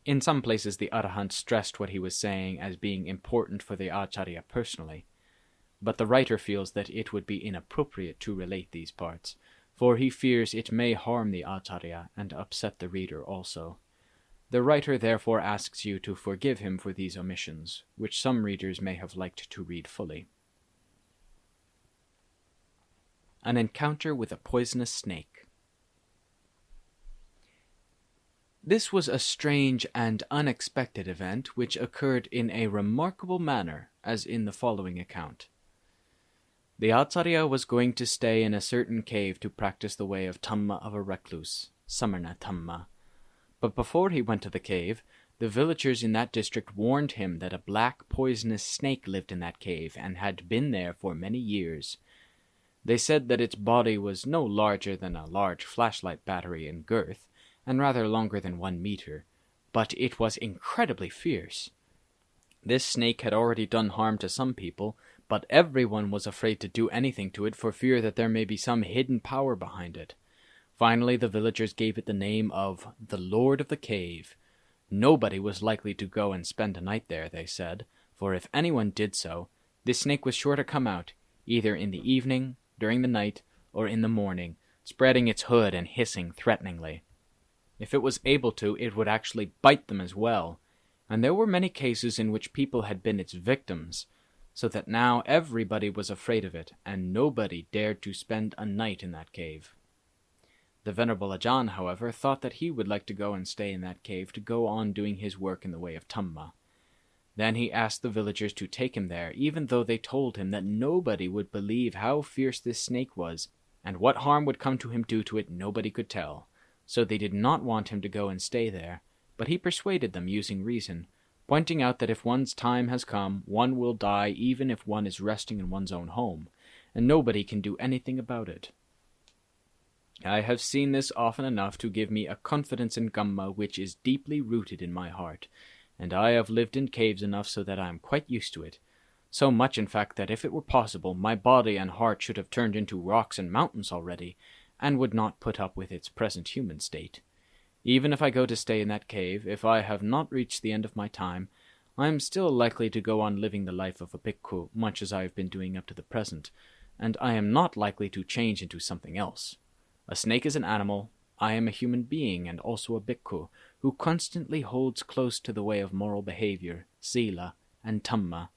In some places the Arahant stressed what he was saying as being important for the Acharya personally, but the writer feels that it would be inappropriate to relate these parts, for he fears it may harm the Acharya and upset the reader also. The writer therefore asks you to forgive him for these omissions, which some readers may have liked to read fully. An encounter with a poisonous snake. This was a strange and unexpected event which occurred in a remarkable manner, as in the following account. The Acharya was going to stay in a certain cave to practice the way of Dhamma of a recluse, Samarna Dhamma. But before he went to the cave, the villagers in that district warned him that a black poisonous snake lived in that cave and had been there for many years. They said that its body was no larger than a large flashlight battery in girth, and rather longer than 1 meter, but it was incredibly fierce. This snake had already done harm to some people, but everyone was afraid to do anything to it for fear that there may be some hidden power behind it. Finally, the villagers gave it the name of the Lord of the Cave. Nobody was likely to go and spend a night there, they said, for if anyone did so, this snake was sure to come out, either in the evening, during the night, or in the morning, spreading its hood and hissing threateningly. If it was able to, it would actually bite them as well, and there were many cases in which people had been its victims, so that now everybody was afraid of it, and nobody dared to spend a night in that cave. The Venerable Ajaan, however, thought that he would like to go and stay in that cave to go on doing his work in the way of Dhamma. Then he asked the villagers to take him there, even though they told him that nobody would believe how fierce this snake was, and what harm would come to him due to it nobody could tell. So they did not want him to go and stay there, but he persuaded them using reason, pointing out that if one's time has come, one will die even if one is resting in one's own home, and nobody can do anything about it. I have seen this often enough to give me a confidence in Dhamma which is deeply rooted in my heart, and I have lived in caves enough so that I am quite used to it, so much in fact that if it were possible, my body and heart should have turned into rocks and mountains already, and would not put up with its present human state. Even if I go to stay in that cave, if I have not reached the end of my time, I am still likely to go on living the life of a bhikkhu, much as I have been doing up to the present, and I am not likely to change into something else. A snake is an animal, I am a human being and also a bhikkhu, who constantly holds close to the way of moral behavior, sila, and dhamma.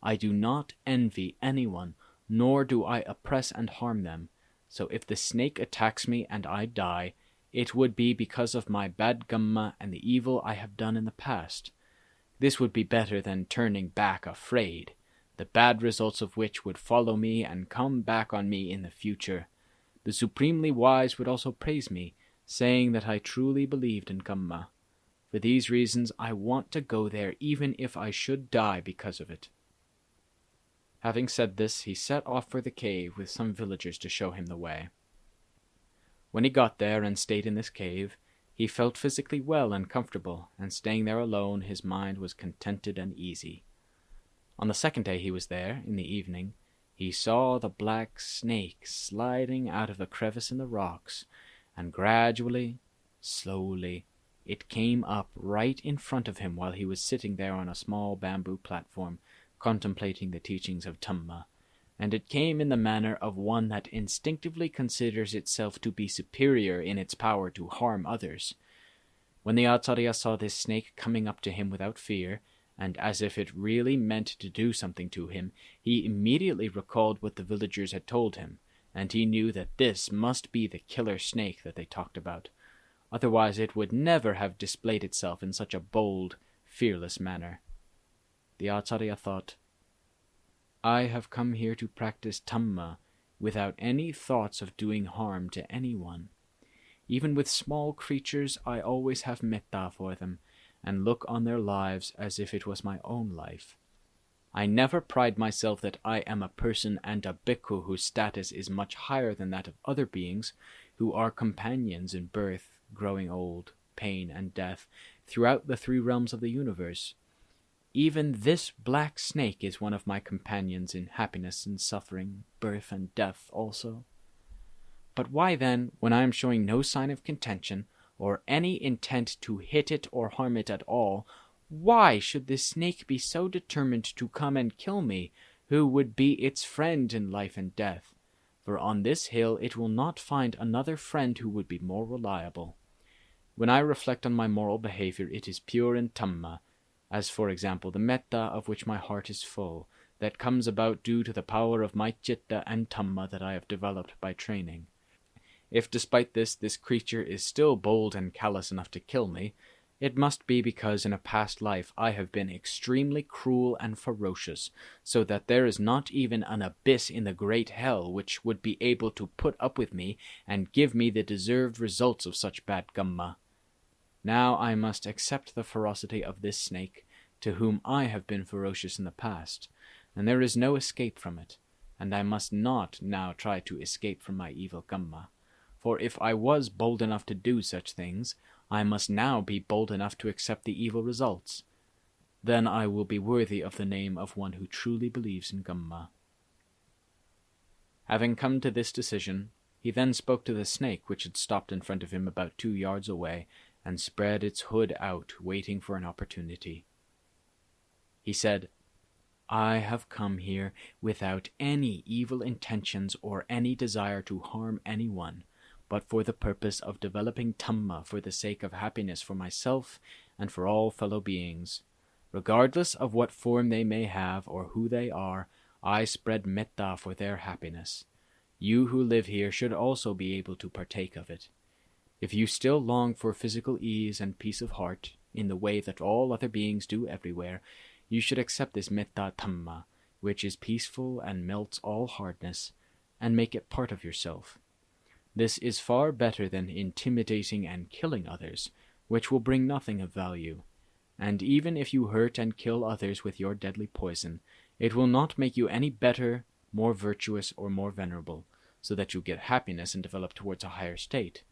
I do not envy anyone, nor do I oppress and harm them. So if the snake attacks me and I die, it would be because of my bad dhamma and the evil I have done in the past. This would be better than turning back afraid, the bad results of which would follow me and come back on me in the future. The supremely wise would also praise me, saying that I truly believed in dhamma. For these reasons I want to go there even if I should die because of it. Having said this, he set off for the cave with some villagers to show him the way. When he got there and stayed in this cave, he felt physically well and comfortable, and staying there alone, his mind was contented and easy. On the second day he was there, in the evening, he saw the black snake sliding out of a crevice in the rocks, and gradually, slowly, it came up right in front of him while he was sitting there on a small bamboo platform, contemplating the teachings of Dhamma, and it came in the manner of one that instinctively considers itself to be superior in its power to harm others. When the Acharya saw this snake coming up to him without fear, and as if it really meant to do something to him, he immediately recalled what the villagers had told him, and he knew that this must be the killer snake that they talked about. Otherwise it would never have displayed itself in such a bold, fearless manner. The Acharya thought, I have come here to practice Dhamma without any thoughts of doing harm to anyone. Even with small creatures I always have metta for them, and look on their lives as if it was my own life. I never pride myself that I am a person and a bhikkhu whose status is much higher than that of other beings who are companions in birth, growing old, pain, and death throughout the 3 realms of the universe. Even this black snake is one of my companions in happiness and suffering, birth and death also. But why then, when I am showing no sign of contention, or any intent to hit it or harm it at all, why should this snake be so determined to come and kill me, who would be its friend in life and death? For on this hill it will not find another friend who would be more reliable. When I reflect on my moral behavior, it is pure in Dhamma, as for example the metta of which my heart is full, that comes about due to the power of my citta and Dhamma that I have developed by training. If despite this creature is still bold and callous enough to kill me, it must be because in a past life I have been extremely cruel and ferocious, so that there is not even an abyss in the great hell which would be able to put up with me and give me the deserved results of such bad kamma. Now I must accept the ferocity of this snake, to whom I have been ferocious in the past, and there is no escape from it, and I must not now try to escape from my evil kamma. For if I was bold enough to do such things, I must now be bold enough to accept the evil results. Then I will be worthy of the name of one who truly believes in Dhamma. Having come to this decision, he then spoke to the snake which had stopped in front of him about 2 yards away, and spread its hood out, waiting for an opportunity. He said, "I have come here without any evil intentions or any desire to harm anyone, but for the purpose of developing Dhamma for the sake of happiness for myself and for all fellow beings. Regardless of what form they may have or who they are, I spread metta for their happiness. You who live here should also be able to partake of it. If you still long for physical ease and peace of heart, in the way that all other beings do everywhere, you should accept this metta Dhamma, which is peaceful and melts all hardness, and make it part of yourself. This is far better than intimidating and killing others, which will bring nothing of value. And even if you hurt and kill others with your deadly poison, it will not make you any better, more virtuous, or more venerable, so that you get happiness and develop towards a higher state.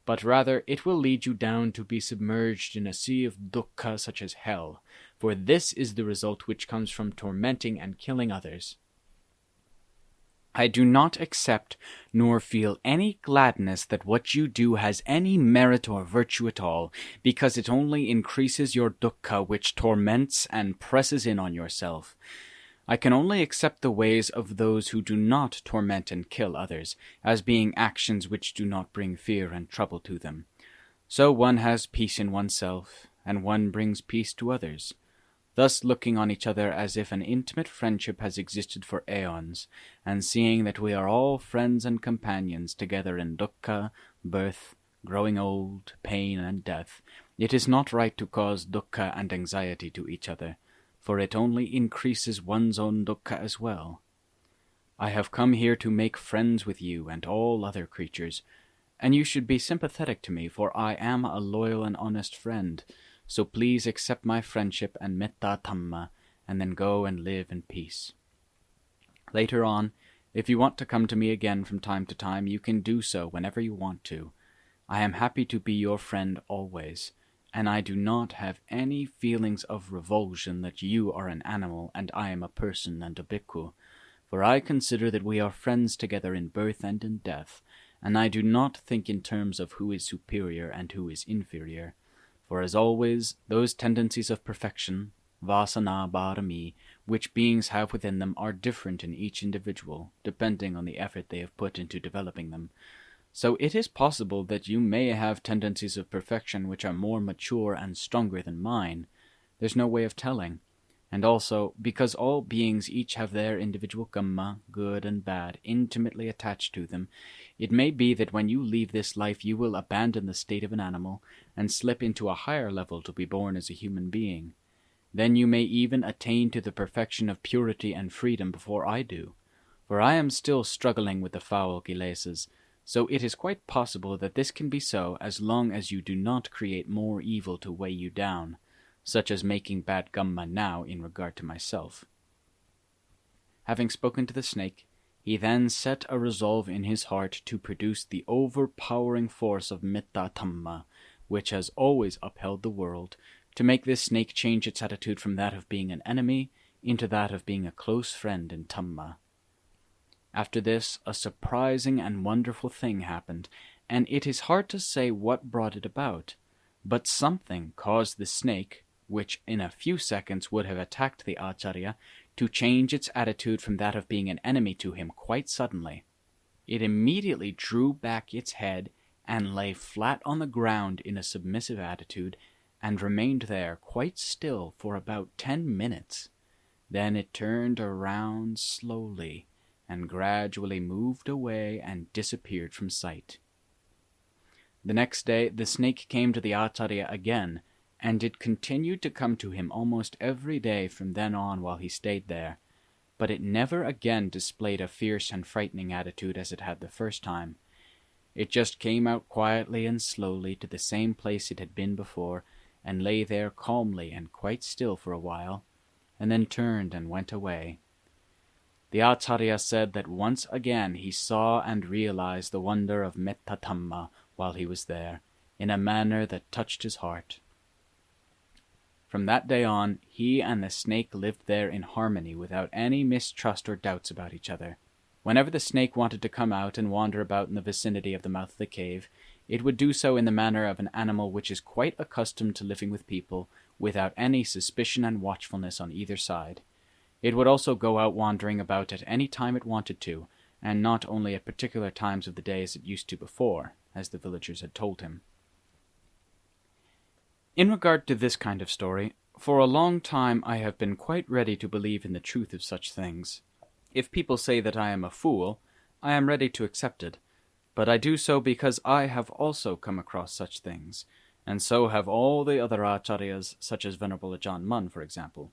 But rather it will lead you down to be submerged in a sea of dukkha such as hell, for this is the result which comes from tormenting and killing others. I do not accept nor feel any gladness that what you do has any merit or virtue at all, because it only increases your dukkha which torments and presses in on yourself. I can only accept the ways of those who do not torment and kill others, as being actions which do not bring fear and trouble to them. So one has peace in oneself, and one brings peace to others, thus looking on each other as if an intimate friendship has existed for aeons, and seeing that we are all friends and companions together in dukkha, birth, growing old, pain, and death. It is not right to cause dukkha and anxiety to each other, for it only increases one's own dukkha as well. I have come here to make friends with you and all other creatures, and you should be sympathetic to me, for I am a loyal and honest friend. So please accept my friendship and metta Dhamma, and then go and live in peace. Later on, if you want to come to me again from time to time, you can do so whenever you want to. I am happy to be your friend always, and I do not have any feelings of revulsion that you are an animal and I am a person and a bhikkhu, for I consider that we are friends together in birth and in death, and I do not think in terms of who is superior and who is inferior. For as always, those tendencies of perfection, vasana bharami, which beings have within them are different in each individual, depending on the effort they have put into developing them. So it is possible that you may have tendencies of perfection which are more mature and stronger than mine. There's no way of telling. And also, because all beings each have their individual kamma, good and bad, intimately attached to them, it may be that when you leave this life you will abandon the state of an animal and slip into a higher level to be born as a human being. Then you may even attain to the perfection of purity and freedom before I do, for I am still struggling with the foul kilesas, so it is quite possible that this can be so as long as you do not create more evil to weigh you down, such as making bad kamma now in regard to myself." Having spoken to the snake, he then set a resolve in his heart to produce the overpowering force of metta Dhamma, which has always upheld the world, to make this snake change its attitude from that of being an enemy into that of being a close friend in Dhamma. After this, a surprising and wonderful thing happened, and it is hard to say what brought it about, but something caused the snake, which in a few seconds would have attacked the Acharya, to change its attitude from that of being an enemy to him quite suddenly. It immediately drew back its head and lay flat on the ground in a submissive attitude, and remained there quite still for about 10 minutes. Then it turned around slowly, and gradually moved away and disappeared from sight. The next day the snake came to the Acharya again, and it continued to come to him almost every day from then on while he stayed there, but it never again displayed a fierce and frightening attitude as it had the first time. It just came out quietly and slowly to the same place it had been before, and lay there calmly and quite still for a while, and then turned and went away. The Acharya said that once again he saw and realized the wonder of Metta Dhamma while he was there, in a manner that touched his heart. From that day on, he and the snake lived there in harmony without any mistrust or doubts about each other. Whenever the snake wanted to come out and wander about in the vicinity of the mouth of the cave, it would do so in the manner of an animal which is quite accustomed to living with people, without any suspicion and watchfulness on either side. It would also go out wandering about at any time it wanted to, and not only at particular times of the day as it used to before, as the villagers had told him. In regard to this kind of story, for a long time I have been quite ready to believe in the truth of such things. If people say that I am a fool, I am ready to accept it, but I do so because I have also come across such things, and so have all the other acharyas, such as Venerable Ajaan, for example.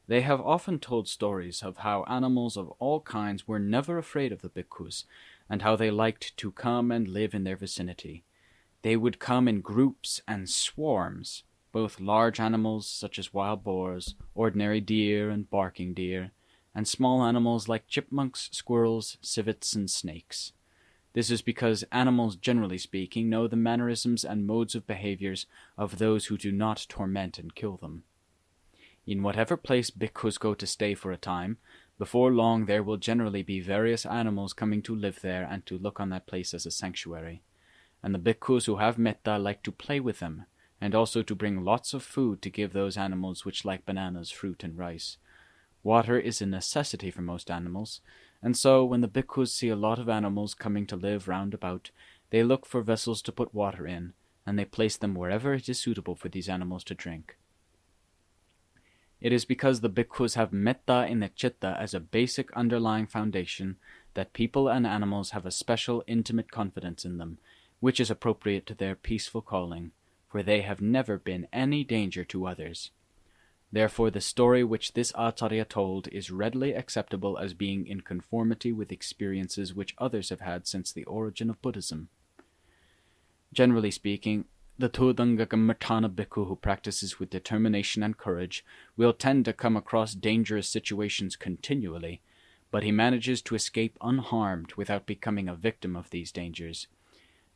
They have often told stories of how animals of all kinds were never afraid of the bhikkhus, and how they liked to come and live in their vicinity. They would come in groups and swarms, both large animals such as wild boars, ordinary deer and barking deer, and small animals like chipmunks, squirrels, civets, and snakes. This is because animals, generally speaking, know the mannerisms and modes of behaviors of those who do not torment and kill them. In whatever place bhikkhus go to stay for a time, before long there will generally be various animals coming to live there and to look on that place as a sanctuary. And the bhikkhus who have metta like to play with them, and also to bring lots of food to give those animals which like bananas, fruit, and rice. Water is a necessity for most animals, and so when the bhikkhus see a lot of animals coming to live round about, they look for vessels to put water in, and they place them wherever it is suitable for these animals to drink. It is because the bhikkhus have metta in the citta as a basic underlying foundation that people and animals have a special intimate confidence in them, which is appropriate to their peaceful calling, for they have never been any danger to others. Therefore the story which this acharya told is readily acceptable as being in conformity with experiences which others have had since the origin of Buddhism. Generally speaking, the Todanga Kammatthana bhikkhu who practices with determination and courage will tend to come across dangerous situations continually, but he manages to escape unharmed without becoming a victim of these dangers.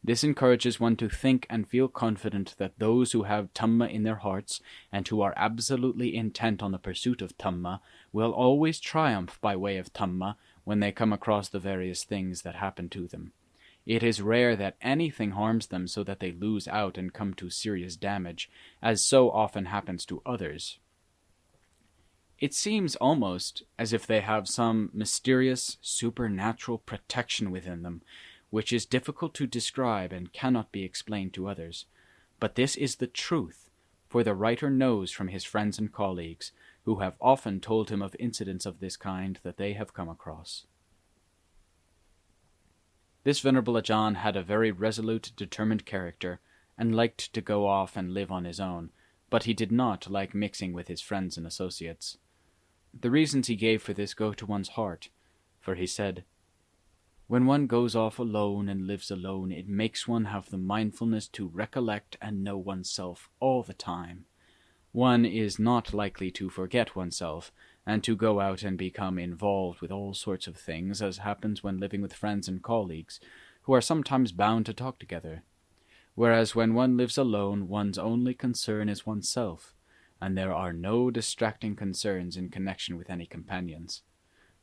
This encourages one to think and feel confident that those who have Dhamma in their hearts and who are absolutely intent on the pursuit of Dhamma will always triumph by way of Dhamma when they come across the various things that happen to them. It is rare that anything harms them so that they lose out and come to serious damage, as so often happens to others. It seems almost as if they have some mysterious, supernatural protection within them, which is difficult to describe and cannot be explained to others. But this is the truth, for the writer knows from his friends and colleagues, who have often told him of incidents of this kind that they have come across. This Venerable Ajaan had a very resolute, determined character, and liked to go off and live on his own, but he did not like mixing with his friends and associates. The reasons he gave for this go to one's heart, for he said, "When one goes off alone and lives alone, it makes one have the mindfulness to recollect and know oneself all the time. One is not likely to forget oneself, and to go out and become involved with all sorts of things, as happens when living with friends and colleagues, who are sometimes bound to talk together. Whereas when one lives alone, one's only concern is oneself, and there are no distracting concerns in connection with any companions.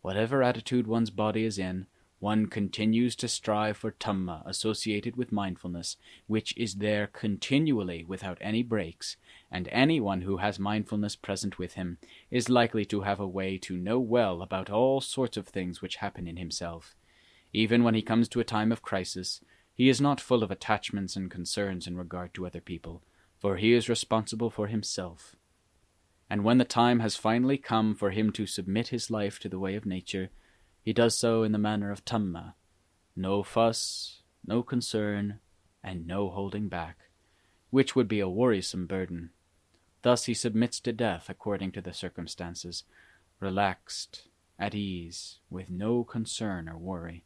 Whatever attitude one's body is in, one continues to strive for Dhamma associated with mindfulness, which is there continually without any breaks, and anyone who has mindfulness present with him is likely to have a way to know well about all sorts of things which happen in himself. Even when he comes to a time of crisis, he is not full of attachments and concerns in regard to other people, for he is responsible for himself. And when the time has finally come for him to submit his life to the way of nature, he does so in the manner of Dhamma, no fuss, no concern, and no holding back, which would be a worrisome burden. Thus he submits to death according to the circumstances, relaxed, at ease, with no concern or worry.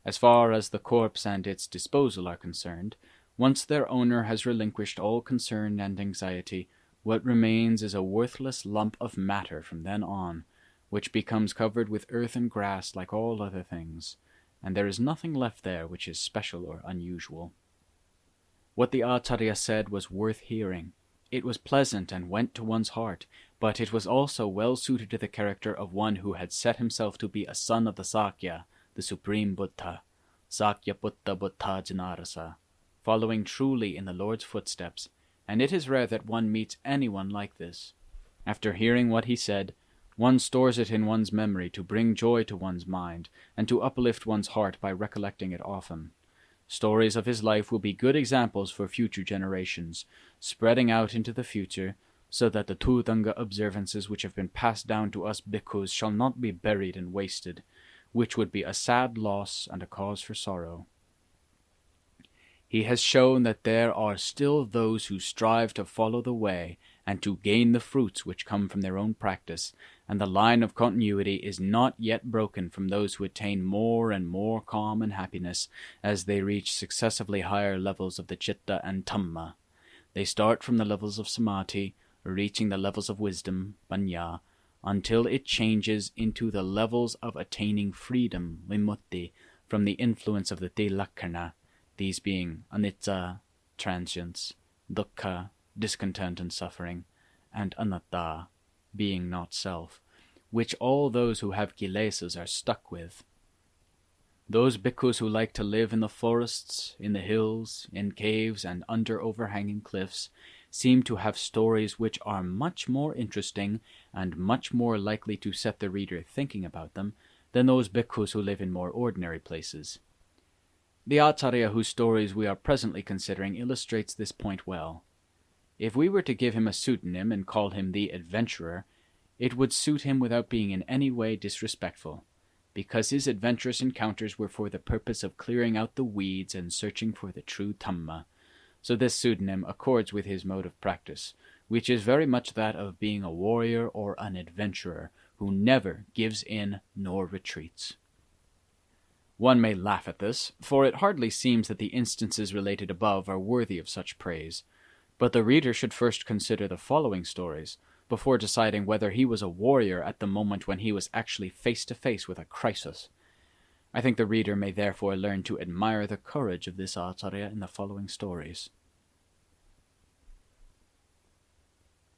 As far as the corpse and its disposal are concerned, once their owner has relinquished all concern and anxiety, what remains is a worthless lump of matter from then on, which becomes covered with earth and grass like all other things, and there is nothing left there which is special or unusual. What the Acharya said was worth hearing. It was pleasant and went to one's heart, but it was also well suited to the character of one who had set himself to be a son of the Sakya, the Supreme Buddha, Sakya Buddha Buddha Janarasa, following truly in the Lord's footsteps, and it is rare that one meets anyone like this. After hearing what he said, one stores it in one's memory to bring joy to one's mind, and to uplift one's heart by recollecting it often. Stories of his life will be good examples for future generations, spreading out into the future, so that the Tudanga observances which have been passed down to us bhikkhus shall not be buried and wasted, which would be a sad loss and a cause for sorrow. He has shown that there are still those who strive to follow the way and to gain the fruits which come from their own practice, and the line of continuity is not yet broken from those who attain more and more calm and happiness as they reach successively higher levels of the Chitta and Dhamma. They start from the levels of Samadhi, reaching the levels of wisdom, Panya, until it changes into the levels of attaining freedom, Vimutti, from the influence of the Tilakkhana, these being anicca, transience, dukkha, discontent and suffering, and anatta, being not self, which all those who have kilesas are stuck with. Those bhikkhus who like to live in the forests, in the hills, in caves, and under overhanging cliffs, seem to have stories which are much more interesting and much more likely to set the reader thinking about them than those bhikkhus who live in more ordinary places. The Acharya whose stories we are presently considering illustrates this point well. If we were to give him a pseudonym and call him the Adventurer, it would suit him without being in any way disrespectful, because his adventurous encounters were for the purpose of clearing out the weeds and searching for the true Dhamma. So this pseudonym accords with his mode of practice, which is very much that of being a warrior or an adventurer who never gives in nor retreats. One may laugh at this, for it hardly seems that the instances related above are worthy of such praise, but the reader should first consider the following stories, before deciding whether he was a warrior at the moment when he was actually face to face with a crisis. I think the reader may therefore learn to admire the courage of this Acharya in the following stories.